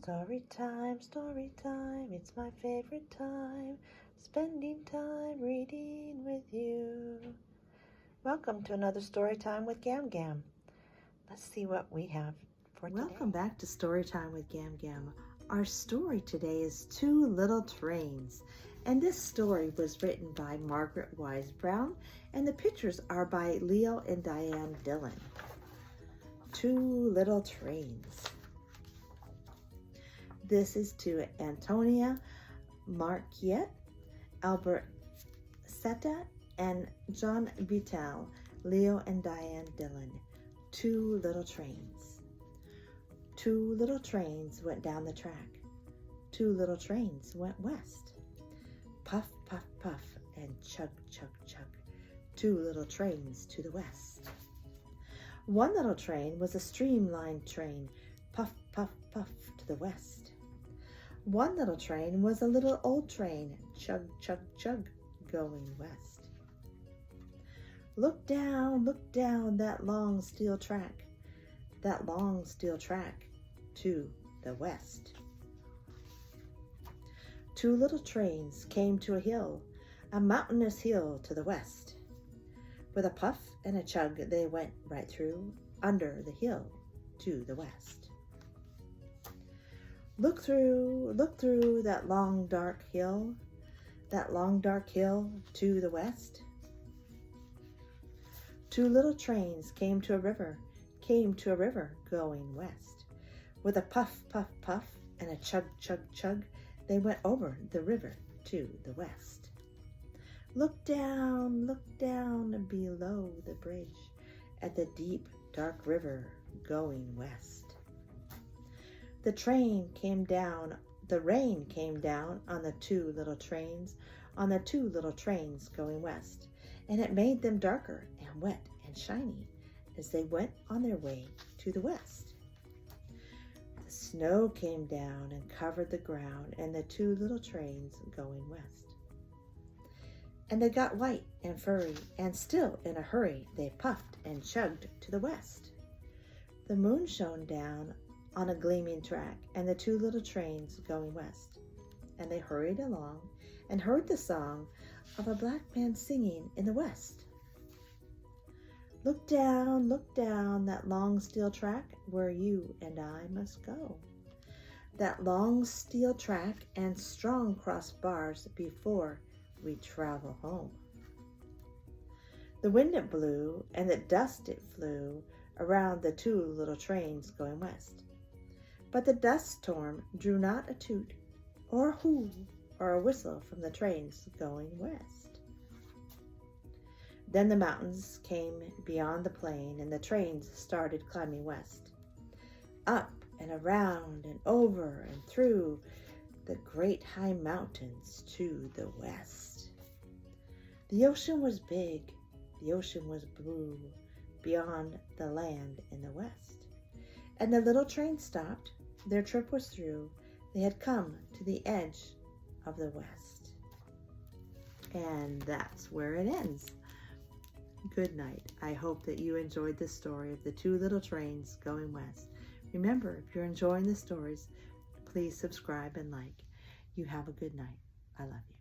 Story time, it's my favorite time, spending time reading with you. Welcome to another story time with Gam Gam. Let's see what we have for today. Welcome back to Story Time with Gam Gam. Our story today is Two Little Trains, and this story was written by Margaret Wise Brown, and the pictures are by Leo and Diane Dillon. Two Little Trains. This is to Antonia Marquiet, Albert Seta, and John Vital, Leo and Diane Dillon. Two Little Trains. Two little trains went down the track. Two little trains went west. Puff, puff, puff, and chug, chug, chug. Two little trains to the west. One little train was a streamlined train. Puff, puff, puff to the west. One little train was a little old train. Chug, chug, chug, going west. Look down that long steel track. That long steel track to the west. Two little trains came to a hill, a mountainous hill to the west. With a puff and a chug, they went right through, under the hill to the west. Look through that long dark hill to the west. Two little trains came to a river going west. With a puff, puff, puff, and a chug, chug, chug, they went over the river to the west. Look down below the bridge at the deep, dark river going west. The rain came down on the two little trains going west, and it made them darker and wet and shiny as they went on their way to the west. The snow came down and covered the ground and the two little trains going west. And they got white and furry, and still in a hurry they puffed and chugged to the west. The moon shone down on a gleaming track and the two little trains going west. And they hurried along and heard the song of a black man singing in the west. Look down that long steel track where you and I must go. That long steel track and strong crossbars before we travel home. The wind it blew and the dust it flew around the two little trains going west. But the dust storm drew not a toot or a hoo or a whistle from the trains going west. Then the mountains came beyond the plain, and the trains started climbing west. Up and around and over and through the great high mountains to the west. The ocean was big, the ocean was blue, beyond the land in the west. And the little train stopped, their trip was through, they had come to the edge of the west. And that's where it ends. Good night. I hope that you enjoyed this story of the two little trains going west. Remember, if you're enjoying the stories, please subscribe and like. You have a good night. I love you.